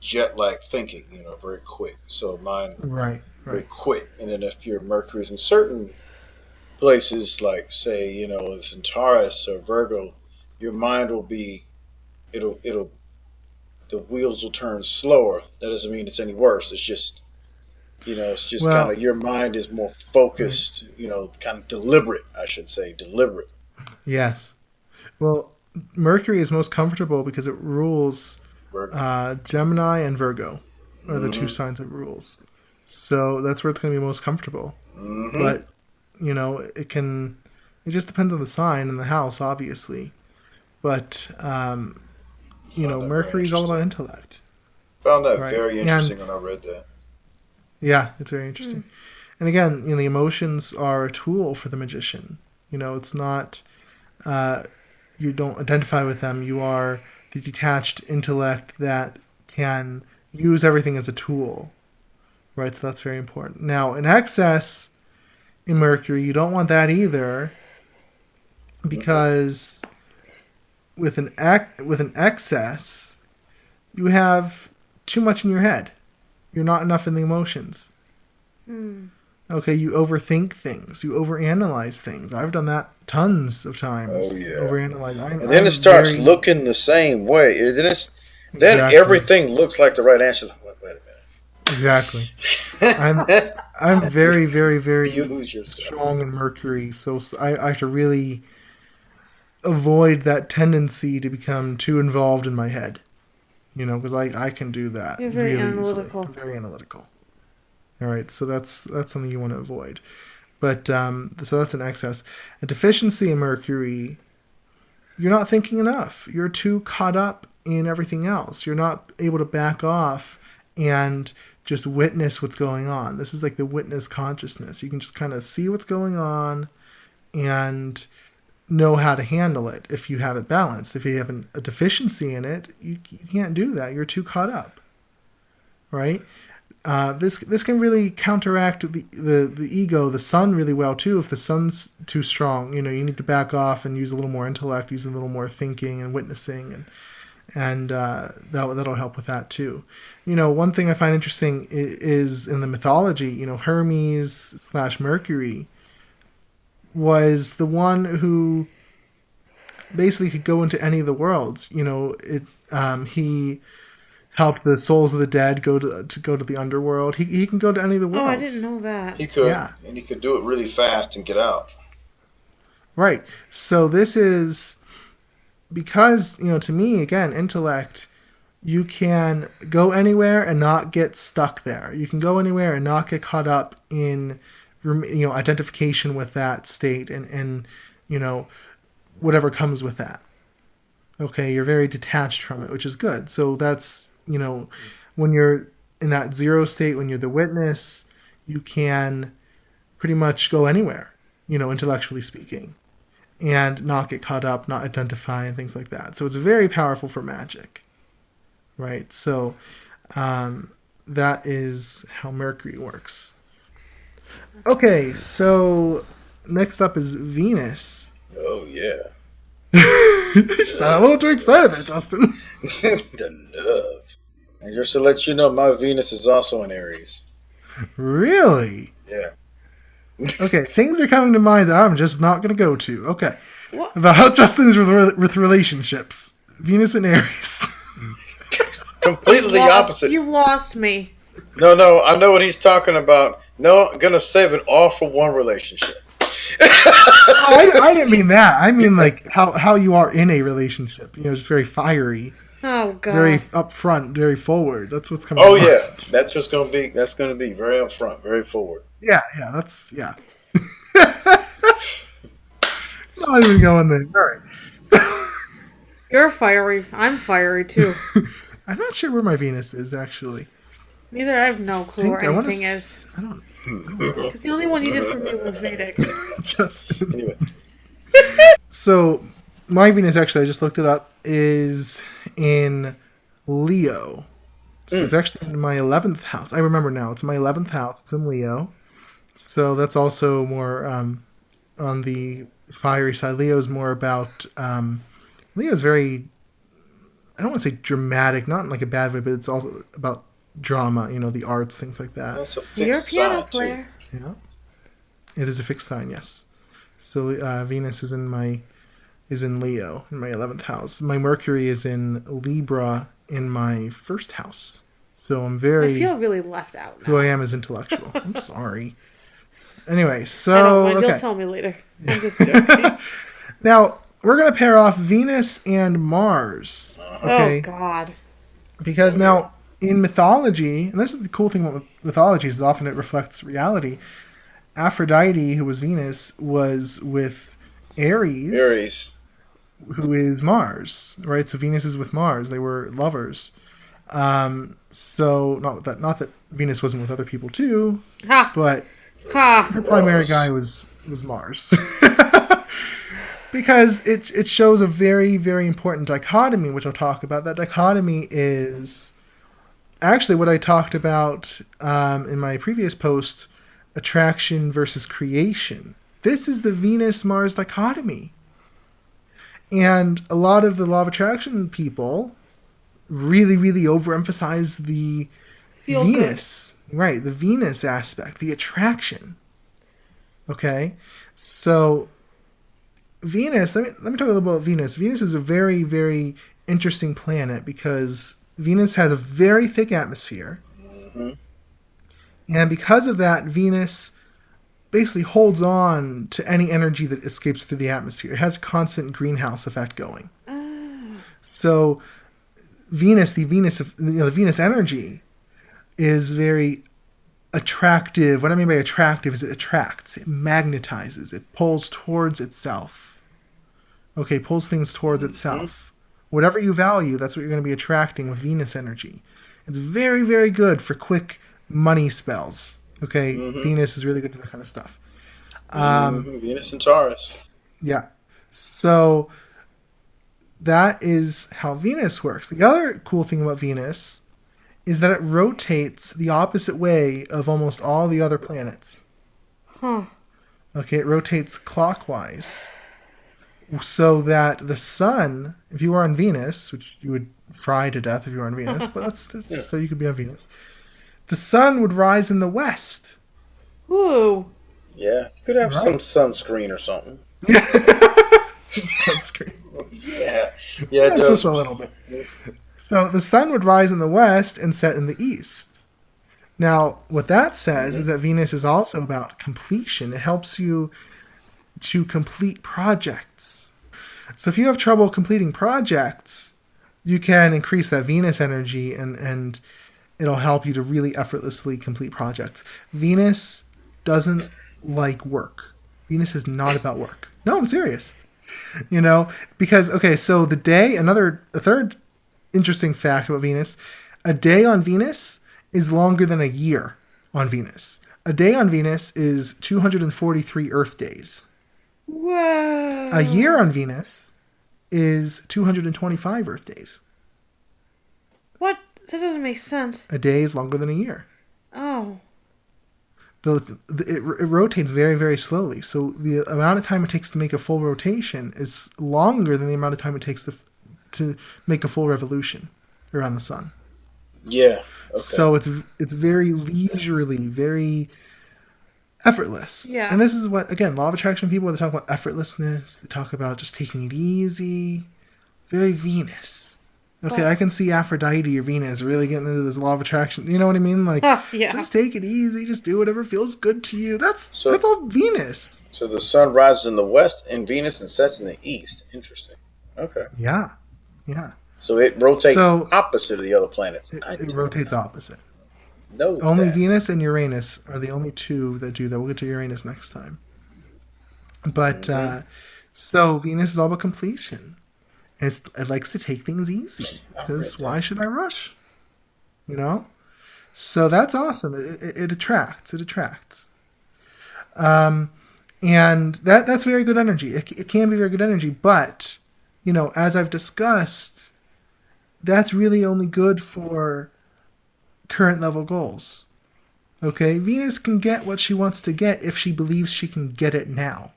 jet lag thinking, very quick. So mine Right. very Right. quick. And then if your Mercury's in certain places, like say, it's in Taurus or Virgo, your mind will be it'll the wheels will turn slower. That doesn't mean it's any worse. It's just kind Well, of your mind is more right. focused, kind of deliberate, I should say, deliberate. Yes. Well, Mercury is most comfortable because it rules Virgo. Gemini and Virgo are the two Mm-hmm. signs it rules. So that's where it's going to be most comfortable. Mm-hmm. But, it just depends on the sign and the house, obviously. But, Found that very Mercury is all about interesting. intellect, Found that right? very And interesting when I read that. yeah, it's very interesting. And again, the emotions are a tool for the magician. It's not, uh, you don't identify with them. You are the detached intellect that can use everything as a tool, right? So that's very important. Now, in excess in Mercury, you don't want that either, Mm-mm. because with an excess, you have too much in your head. You're not enough in the emotions. Mm. Okay, you overthink things. You overanalyze things. I've done that tons of Oh times. yeah. Overanalyze. I'm And then it I'm starts very looking the same way. Then exactly everything looks like the right answer. Wait exactly. a I'm minute. I'm very very You very lose yourself. strong in Mercury, so I have to really avoid that tendency to become too involved in my head. Because I can do that You're very really easily. I'm analytical. very analytical. All right, so that's something you want to avoid. But so that's an excess. A deficiency in Mercury, you're not thinking enough. You're too caught up in everything else. You're not able to back off and just witness what's going on. This is like the witness consciousness. You can just kind of see what's going on and know how to handle it if you have it balanced. If you have a deficiency in it, you can't do that. You're too caught up, right? This can really counteract the ego, the sun, really well too. If the sun's too strong, you need to back off and use a little more intellect, use a little more thinking and witnessing, and that'll help with that too. One thing I find interesting is in the mythology. Hermes slash Mercury was the one who basically could go into any of the worlds. He helped the souls of the dead go to the underworld. He can go to any of the Oh, I didn't worlds. know that. He could, Yeah, and he could do it really fast and get out. right. So this is because, to me, again, intellect, you can go anywhere and not get stuck there. You can go anywhere and not get caught up in, identification with that state and whatever comes with that. Okay, you're very detached from it, which is good. So that's, when you're in that zero state, when you're the witness, you can pretty much go anywhere, intellectually speaking, and not get caught up, not identify, and things like that. So it's very powerful for magic, right? So that is how Mercury works. Okay, so next up is Venus. Oh, yeah. You sound a little too excited there, Justin. The nerve. And just to let you know, my Venus is also in Aries. Really? Yeah. Okay, things are coming to mind that I'm just not going to go to. Okay. What? About how Justin is with relationships. Venus and Aries. Completely opposite. You've lost me. No, I know what he's talking about. No, I'm going to save it all for one relationship. I didn't mean that. I mean like how you are in a relationship. Just very fiery, Oh God. very upfront, very forward. That's what's coming. Oh to yeah, mind. that's going to be very upfront, very forward. Yeah. That's Not even going there. All right. You're fiery. I'm fiery too. I'm not sure where my Venus is actually. Neither I have no clue where anything is. I don't. Because the only one you did for me was Vedic. Justin. Anyway, So my Venus, actually, I just looked it up, is in Leo. So it's actually in my 11th house. I remember now. It's my 11th house. It's in Leo. So that's also more on the fiery side. Leo's more about... Leo's very... I don't want to say dramatic, not in like a bad way, but it's also about drama, the arts, things like that. that's a You're a fixed piano sign, too. player. Yeah. It is a fixed sign, yes. So Venus is in Leo, in my 11th house. My Mercury is in Libra in my first house. So I'm I very... feel really left out now. Who I am is intellectual. I'm sorry. Anyway, I don't so... mind. Okay. You'll tell me later. I'm just joking. Now, we're going to pair off Venus and Mars. Okay? Oh God. Because now, in mythology, and this is the cool thing about mythology, is often it reflects reality. Aphrodite, who was Venus, was with Ares, who is Mars, right? So Venus is with Mars. They were lovers. So not that Venus wasn't with other people too, Ha. but Ha. her primary guy was Mars. Because it shows a very, very important dichotomy, which I'll talk about. That dichotomy is actually what I talked about in my previous post, attraction versus creation. This is the Venus-Mars dichotomy. And a lot of the law of attraction people really, really overemphasize the Feel Venus. Right, the Venus aspect, the attraction. Okay? So Venus, let me talk a little about Venus. Venus is a very, very interesting planet because Venus has a very thick atmosphere. Mm-hmm. And because of that, Venus basically holds on to any energy that escapes through the atmosphere. It has a constant greenhouse effect going. So Venus, the Venus energy is very attractive. What I mean by attractive is it attracts, it magnetizes, it pulls towards itself. Okay, pulls things towards itself. Whatever you value, that's what you're going to be attracting with Venus energy. It's very, very good for quick money spells. Okay, Venus is really good for that kind of stuff. Venus and Taurus. Yeah. So that is how Venus works. The other cool thing about Venus is that it rotates the opposite way of almost all the other planets. Huh. Okay, it rotates clockwise. So that the sun, if you were on Venus, which you would fry to death if you were on Venus, but that's so you could be on Venus. The sun would rise in the west. Ooh. Yeah, you could have some sunscreen or something. Sunscreen. Yeah, it That's does. just a little bit. So the sun would rise in the west and set in the east. Now, what that says is that Venus is also about completion. It helps you to complete projects. So if you have trouble completing projects, you can increase that Venus energy and it'll help you to really effortlessly complete projects. Venus doesn't like work. Venus is not about work. No, I'm serious. You know, because okay, so the day, a third interesting fact about Venus, a day on Venus is longer than a year on Venus. A day on Venus is 243 Earth days. Whoa. A year on Venus is 225 Earth days. What? That doesn't make sense. A day is longer than a year. Oh. It rotates very, very slowly. So the amount of time it takes to make a full rotation is longer than the amount of time it takes to make a full revolution around the sun. Yeah. Okay. So it's very leisurely, very effortless. Yeah. And this is what, again, law of attraction people, they talk about effortlessness. They talk about just taking it easy. Very Venus. Okay, I can see Aphrodite or Venus really getting into this law of attraction. You know what I mean? Like, yeah. just take it easy. Just do whatever feels good to you. That's all Venus. So the sun rises in the west in Venus and sets in the east. Interesting. Okay. Yeah. So it rotates opposite of the other planets. It rotates opposite. No. Only Venus and Uranus are the only two that do that. We'll get to Uranus next time. But, so Venus is all about completion. And it likes to take things easy. It says, why should I rush? You know? So that's awesome. It attracts. It attracts. And that's very good energy. It can be very good energy. But, you know, as I've discussed, that's really only good for current level goals. Okay? Venus can get what she wants to get if she believes she can get it now.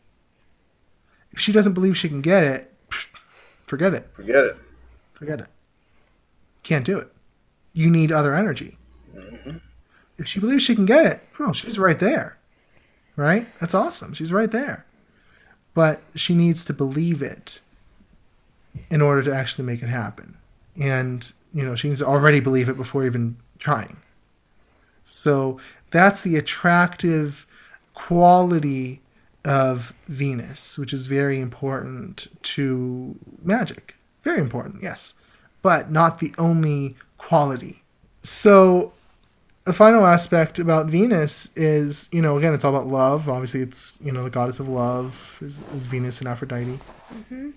If she doesn't believe she can get it, forget it. Forget it. Can't do it. You need other energy. Mm-hmm. If she believes she can get it, well, she's right there. Right? That's awesome. She's right there. But she needs to believe it in order to actually make it happen. And, you know, she needs to already believe it before even trying. So that's the attractive quality of Venus, which is very important to magic. Very important, yes. But not the only quality. So the final aspect about Venus is, you know, again, it's all about love. Obviously, it's, you know, the goddess of love is Venus and Aphrodite. Mm-hmm.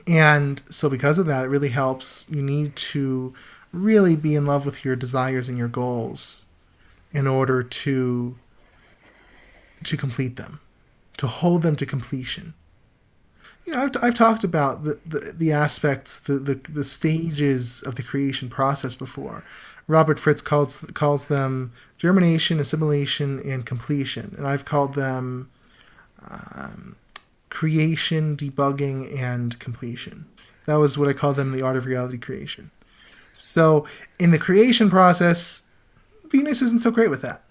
And so because of that, it really helps. You need to really be in love with your desires and your goals in order to complete them. To hold them to completion. You know, I've talked about the aspects, the stages of the creation process before. Robert Fritz calls them germination, assimilation, and completion, and I've called them creation, debugging, and completion. That was what I called them in the art of reality creation. So in the creation process, Venus isn't so great with that,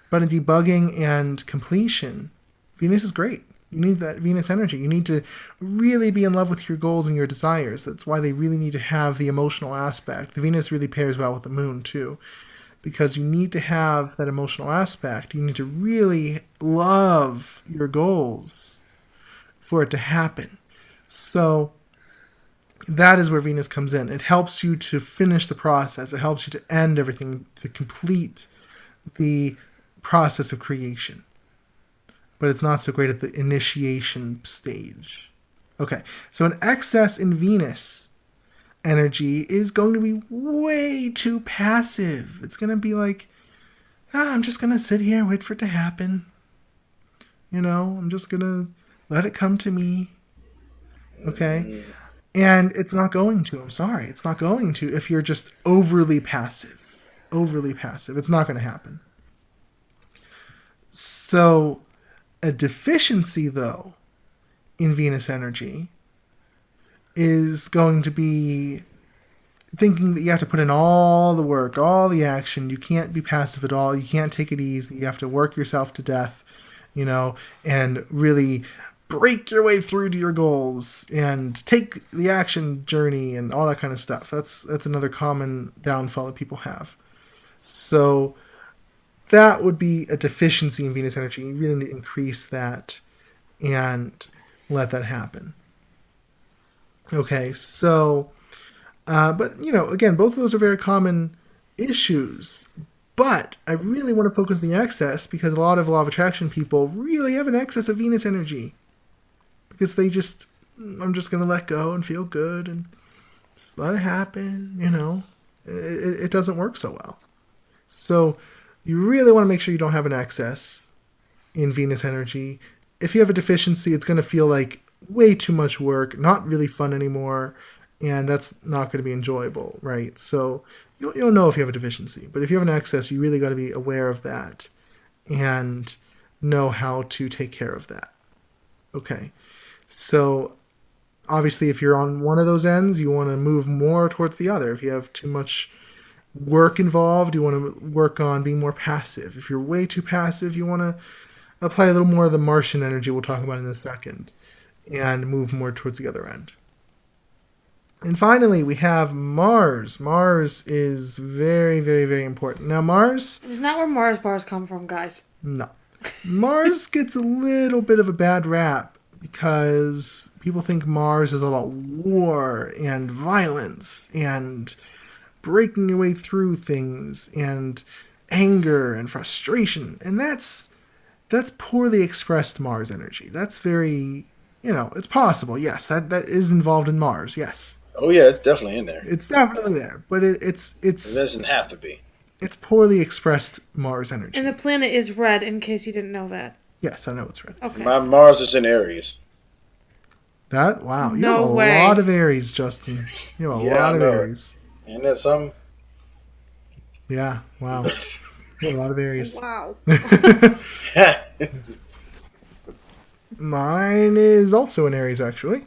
but in debugging and completion, Venus is great. You need that Venus energy. You need to really be in love with your goals and your desires. That's why they really need to have the emotional aspect. The Venus really pairs well with the moon, too, because you need to have that emotional aspect. You need to really love your goals for it to happen. So that is where Venus comes in. It helps you to finish the process. It helps you to end everything, to complete the process of creation. But it's not so great at the initiation stage. Okay, so an excess in Venus energy is going to be way too passive. It's going to be like, I'm just going to sit here and wait for it to happen. You know, I'm just going to let it come to me. Okay? And it's not going to. I'm sorry. It's not going to if you're just overly passive. Overly passive. It's not going to happen. So a deficiency, though, in Venus energy is going to be thinking that you have to put in all the work, all the action. You can't be passive at all. You can't take it easy. You have to work yourself to death, you know, and really break your way through to your goals and take the action journey and all that kind of stuff. That's another common downfall that people have. So that would be a deficiency in Venus energy. You really need to increase that and let that happen. Okay, so, but, you know, again, both of those are very common issues. But I really want to focus on the excess because a lot of law of attraction people really have an excess of Venus energy. because I'm just going to let go and feel good and just let it happen, it doesn't work so well. So you really want to make sure you don't have an excess in Venus energy. If you have a deficiency, it's going to feel like way too much work, not really fun anymore, and that's not going to be enjoyable, right? So you'll know if you have a deficiency. But if you have an excess, you really got to be aware of that and know how to take care of that. Okay. So obviously, if you're on one of those ends, you want to move more towards the other. If you have too much work involved, you want to work on being more passive. If you're way too passive, you want to apply a little more of the Martian energy we'll talk about in a second and move more towards the other end. And finally, we have Mars. Mars is very, very, very important. Now, Mars... Isn't that where Mars bars come from, guys? No. Mars gets a little bit of a bad rap because people think Mars is all about war and violence and breaking your way through things and anger and frustration. And that's poorly expressed Mars energy. That's very, it's possible. Yes, that is involved in Mars. Yes. Oh yeah, it's definitely in there. It's definitely there, but it doesn't have to be. It's poorly expressed Mars energy. And the planet is red, in case you didn't know that. Yes, I know it's red. Okay. My Mars is in Aries. Wow, you No have a way. lot of Aries, Justin. You have a lot of Aries. And that's some. Yeah, wow. You have a lot of Aries. Wow. Mine is also in Aries, actually.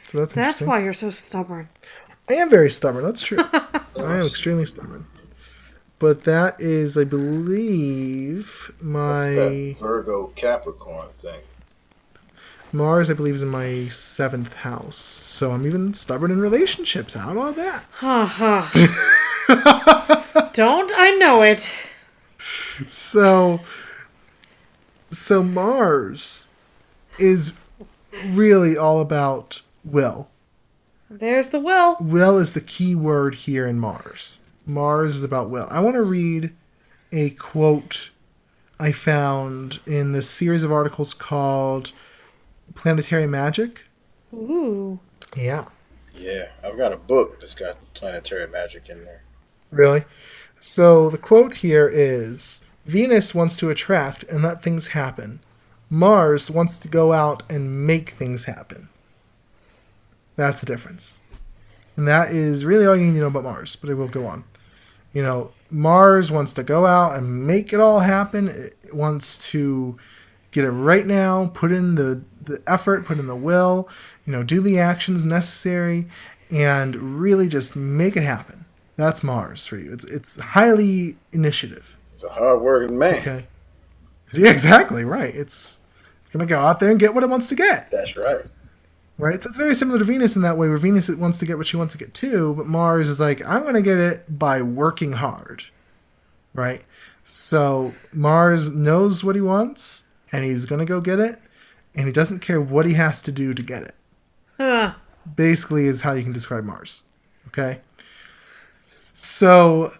So that's interesting. why you're so stubborn. I am very stubborn, that's true. I am extremely stubborn. But that is, I believe, That's that Virgo Capricorn thing. Mars, I believe, is in my 7th house. So I'm even stubborn in relationships. How about that? Don't I know it? So Mars is really all about will. There's the will. Will is the key word here in Mars. Mars is about will. I want to read a quote I found in this series of articles called Planetary Magic. Ooh. Yeah. Yeah, I've got a book that's got planetary magic in there. Really? So the quote here is, Venus wants to attract and let things happen. Mars wants to go out and make things happen. That's the difference. And that is really all you need to know about Mars, but I will go on. Mars wants to go out and make it all happen. It wants to get it right now, put in the effort, put in the will, do the actions necessary, and really just make it happen. That's Mars for you. It's highly initiative. It's a hard-working man. Okay. Yeah, exactly, right. It's going to go out there and get what it wants to get. That's right. Right? So it's very similar to Venus in that way, where Venus wants to get what she wants to get too, but Mars is like, I'm going to get it by working hard. Right? So Mars knows what he wants, and he's going to go get it, and he doesn't care what he has to do to get it. Huh. Basically is how you can describe Mars. Okay? So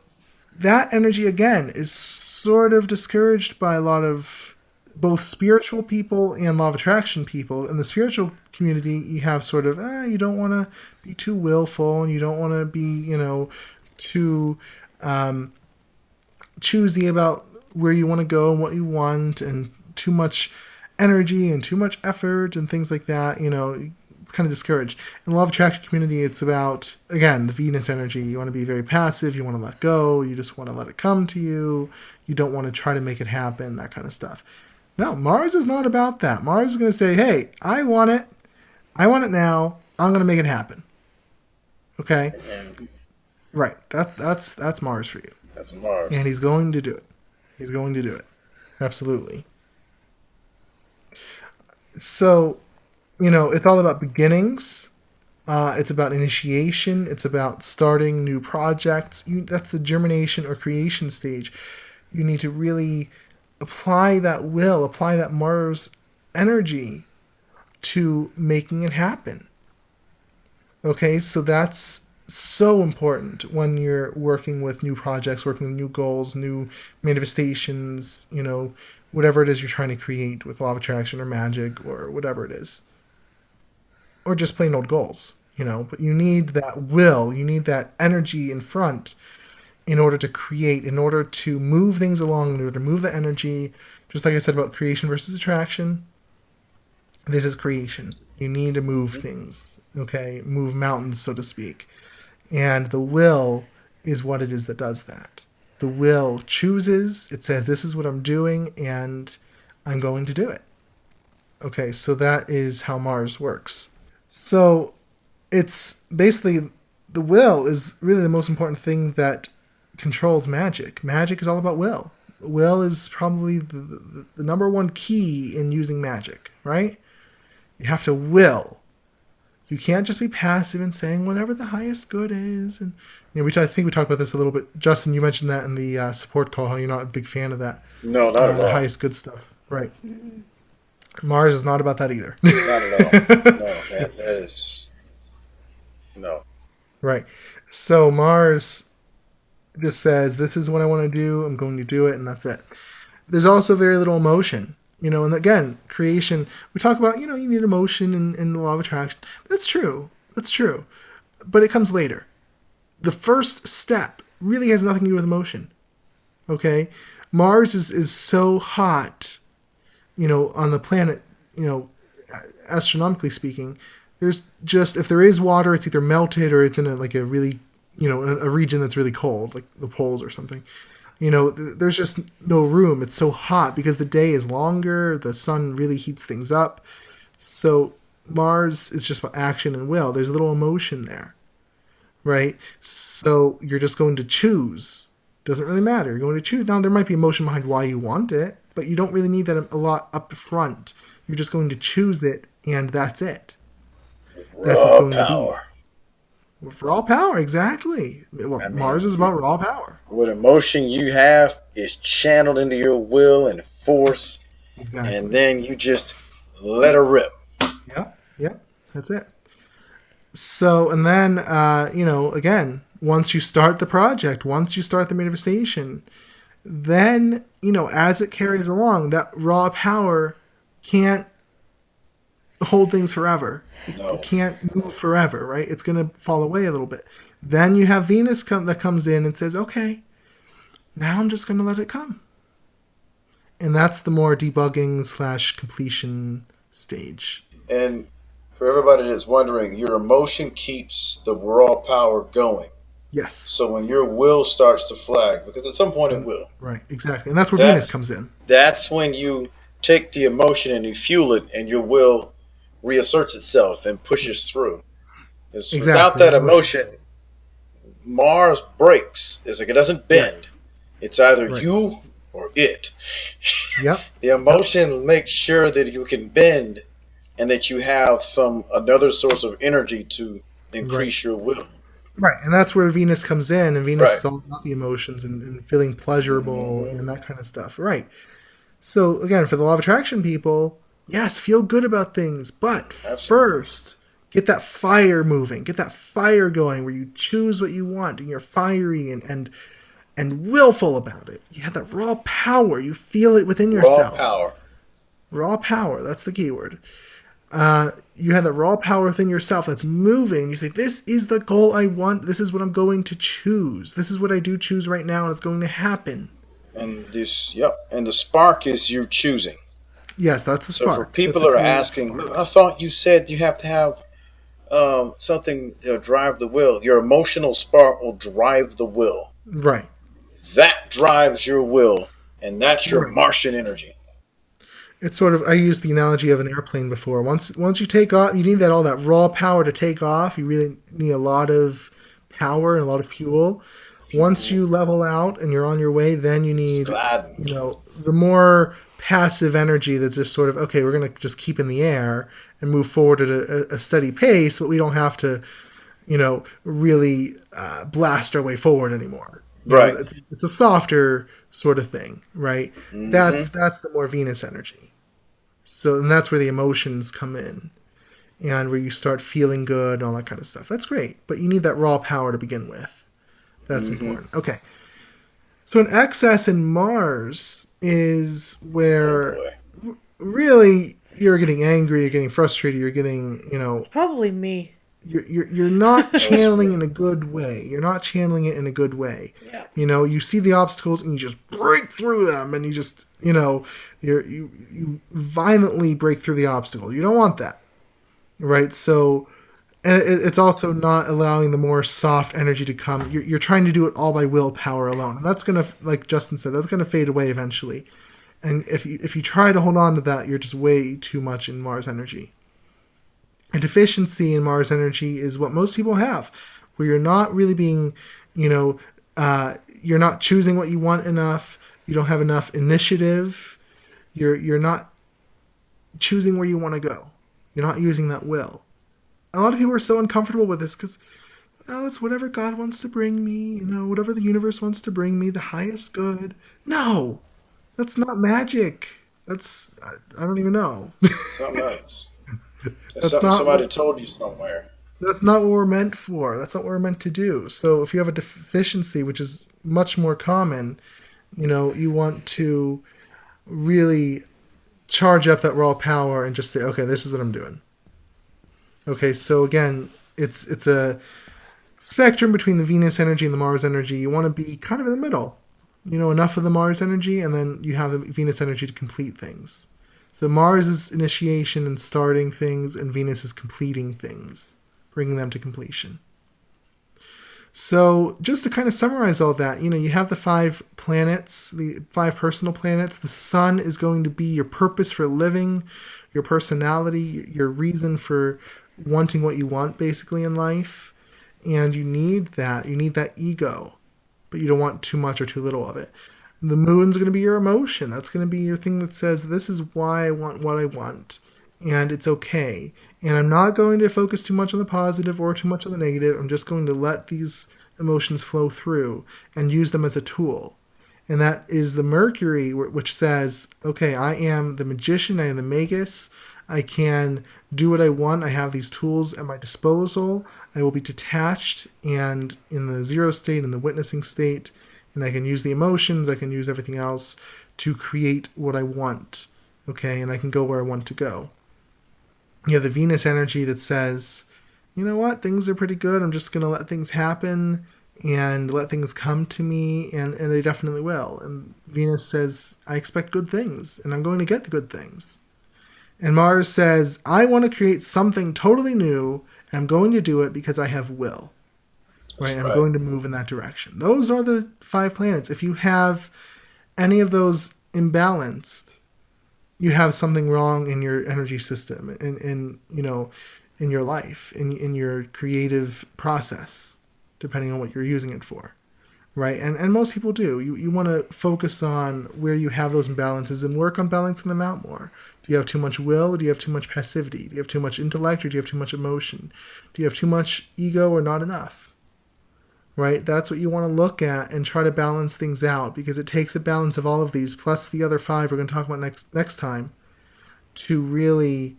that energy, again, is sort of discouraged by a lot of both spiritual people and law of attraction people. In the spiritual community, you have sort of, you don't want to be too willful, and you don't want to be, too choosy about where you want to go and what you want, and too much energy and too much effort and things like that. It's kind of discouraged. In the law of attraction community, it's about, again, the Venus energy. You want to be very passive. You want to let go. You just want to let it come to you. You don't want to try to make it happen, that kind of stuff. No, Mars is not about that. Mars is going to say, hey, I want it. I want it now. I'm going to make it happen. Okay? Right. That's Mars for you. That's Mars. And he's going to do it. He's going to do it. Absolutely. So, it's all about beginnings. It's about initiation. It's about starting new projects. That's the germination or creation stage. You need to really apply that will, apply that Mars energy to making it happen. Okay, so that's so important when you're working with new projects, working with new goals, new manifestations, whatever it is you're trying to create with law of attraction or magic or whatever it is. Or just plain old goals, but you need that will, you need that energy in front in order to create, in order to move things along, in order to move the energy. Just like I said about creation versus attraction, this is creation. You need to move things, okay? Move mountains, so to speak. And the will is what it is that does that. The will chooses, it says, this is what I'm doing, and I'm going to do it. Okay, so that is how Mars works. So it's basically, the will is really the most important thing that controls magic. Magic is all about will. Will is probably the number one key in using magic, right? You have to will. You can't just be passive and saying whatever the highest good is. And I think we talked about this a little bit. Justin, you mentioned that in the support call, how you're not a big fan of that. No, not at all. The highest good stuff, right? Mars is not about that either. Not at all. No, that is no. Right. So Mars just says, this is what I want to do. I'm going to do it, and that's it. There's also very little emotion. And again, creation, we talk about, you need emotion in the law of attraction. That's true. That's true. But it comes later. The first step really has nothing to do with emotion. Okay? Mars is so hot, on the planet, astronomically speaking. There's just, if there is water, it's either melted or it's in a really, a region that's really cold, like the poles or something. There's just no room. It's so hot because the day is longer. The sun really heats things up. So Mars is just about action and will. There's a little emotion there, right? So you're just going to choose. Doesn't really matter. You're going to choose. Now, there might be emotion behind why you want it, but you don't really need that a lot up front. You're just going to choose it, and that's it. That's what's going to be. For raw power, exactly. Mars is about raw power. What emotion you have is channeled into your will and force, exactly. And then you just let her rip. Yeah, that's it. So, and then, again, once you start the project, once you start the manifestation, then, as it carries along, that raw power can't hold things forever. No. It can't move forever, right? It's going to fall away a little bit. Then you have Venus that comes in and says, okay, now I'm just going to let it come. And that's the more debugging / completion stage. And for everybody that's wondering, your emotion keeps the raw power going. Yes. So when your will starts to flag, because at some point it will. Right, exactly. And that's where Venus comes in. That's when you take the emotion and you fuel it, and your will reasserts itself and pushes through. Exactly. Without that emotion, Mars breaks. It's like it doesn't bend. Yes. It's either you or it. Yep. The emotion makes sure that you can bend and that you have another source of energy to increase your will. Right, and that's where Venus comes in, and Venus is all about the emotions and feeling pleasurable and that kind of stuff. Right. So, again, for the law of attraction people, yes, feel good about things, but first, get that fire moving. Get that fire going where you choose what you want and you're fiery and willful about it. You have that raw power. You feel it within yourself. Raw power. That's the key word. You have that raw power within yourself that's moving. You say, this is the goal I want. This is what I'm going to choose. This is what I do choose right now, and it's going to happen. And and the spark is you choosing. Yes, that's the spark. So for people that are asking, I thought you said you have to have something to drive the will. Your emotional spark will drive the will. Right. That drives your will, and that's your Martian energy. It's sort of, I used the analogy of an airplane before. Once you take off, you need all that raw power to take off. You really need a lot of power and a lot of fuel. Once you level out and you're on your way, then you need, the more passive energy that's just sort of, okay, we're going to just keep in the air and move forward at a steady pace, but we don't have to, really blast our way forward anymore. Right. It's a softer sort of thing, right? Mm-hmm. That's the more Venus energy. So, and that's where the emotions come in. and where you start feeling good and all that kind of stuff. That's great, but you need that raw power to begin with. That's important. Okay. So an excess in Mars is where really you're getting angry, you're getting frustrated, you're getting, It's probably me. you're not channeling in a good way. You're not channeling it in a good way. Yeah. You see the obstacles and you just break through them, and you just, you violently break through the obstacle. You don't want that, right? So, and it's also not allowing the more soft energy to come. You're trying to do it all by willpower alone, and that's gonna, like Justin said, that's gonna fade away eventually. And if you try to hold on to that, you're just way too much in Mars energy. A deficiency in Mars energy is what most people have, where you're not really being, you're not choosing what you want enough. You don't have enough initiative. You're not choosing where you want to go. You're not using that will. A lot of people are so uncomfortable with this because, well, it's whatever God wants to bring me, whatever the universe wants to bring me, the highest good. No, that's not magic. That's, I don't even know. Something else. That's something not somebody told you somewhere. That's not what we're meant for. That's not what we're meant to do. So if you have a deficiency, which is much more common, you want to really charge up that raw power and just say, okay, this is what I'm doing. Okay, so again, it's a spectrum between the Venus energy and the Mars energy. You want to be kind of in the middle. Enough of the Mars energy, and then you have the Venus energy to complete things. So Mars is initiation and starting things, and Venus is completing things, bringing them to completion. So just to kind of summarize all that, you have the 5 planets, the 5 personal planets. The sun is going to be your purpose for living, your personality, your reason for wanting what you want basically in life. And you need that. You need that ego, but you don't want too much or too little of it. The moon's going to be your emotion. That's going to be your thing that says, this is why I want what I want. And it's okay. And I'm not going to focus too much on the positive or too much on the negative. I'm just going to let these emotions flow through and use them as a tool. And that is the Mercury, which says, okay, I am the magician, I am the magus. I can do what I want. I have these tools at my disposal. I will be detached and in the zero state, in the witnessing state. And I can use the emotions, I can use everything else to create what I want. Okay, and I can go where I want to go. You have the Venus energy that says, you know what, things are pretty good. I'm just going to let things happen and let things come to me, and they definitely will. And Venus says, I expect good things, and I'm going to get the good things. And Mars says, I want to create something totally new, and I'm going to do it because I have will. Right? I'm going to move in that direction. Those are the 5 planets. If you have any of those imbalanced, you have something wrong in your energy system, in your life, in your creative process, depending on what you're using it for. Right? And most people do. You want to focus on where you have those imbalances and work on balancing them out more. Do you have too much will, or do you have too much passivity? Do you have too much intellect, or do you have too much emotion? Do you have too much ego or not enough? Right? That's what you want to look at and try to balance things out, because it takes a balance of all of these, plus the other 5 we're going to talk about next time, to really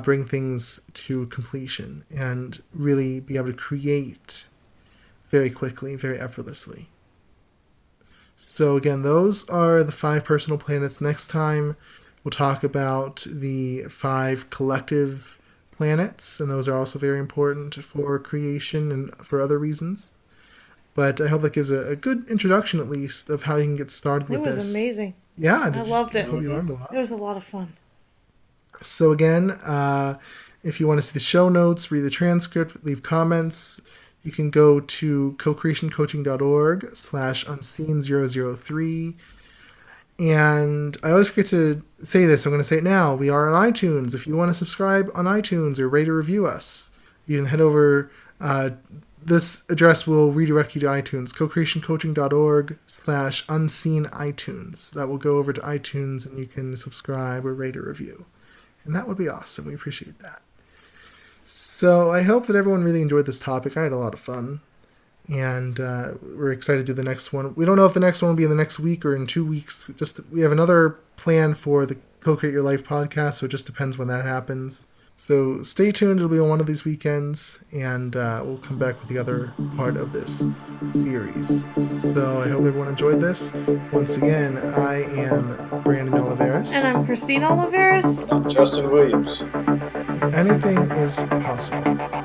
bring things to completion and really be able to create very quickly, very effortlessly. So again, those are the 5 personal planets. Next time, we'll talk about the 5 collective planets, and those are also very important for creation and for other reasons. But I hope that gives a good introduction, at least, of how you can get started with this. It was amazing. Yeah. I loved it. Hope you learned a lot. It was a lot of fun. So again, if you want to see the show notes, read the transcript, leave comments, you can go to cocreationcoaching.org/unseen003. And I always forget to say this, so I'm going to say it now. We are on iTunes. If you want to subscribe on iTunes or rate or review us, you can head over. This address will redirect you to iTunes, cocreationcoaching.org/unseen-iTunes. That will go over to iTunes, and you can subscribe or rate or review. And that would be awesome. We appreciate that. So I hope that everyone really enjoyed this topic. I had a lot of fun. And we're excited to do the next one. We don't know if the next one will be in the next week or in 2 weeks. We have another plan for the Co-Create Your Life podcast, so it just depends when that happens. So stay tuned. It'll be on one of these weekends, and we'll come back with the other part of this series. So I hope everyone enjoyed this. Once again, I am Brandon Oliveris. And I'm Christine Oliveris. I'm Justin Williams. Anything is possible.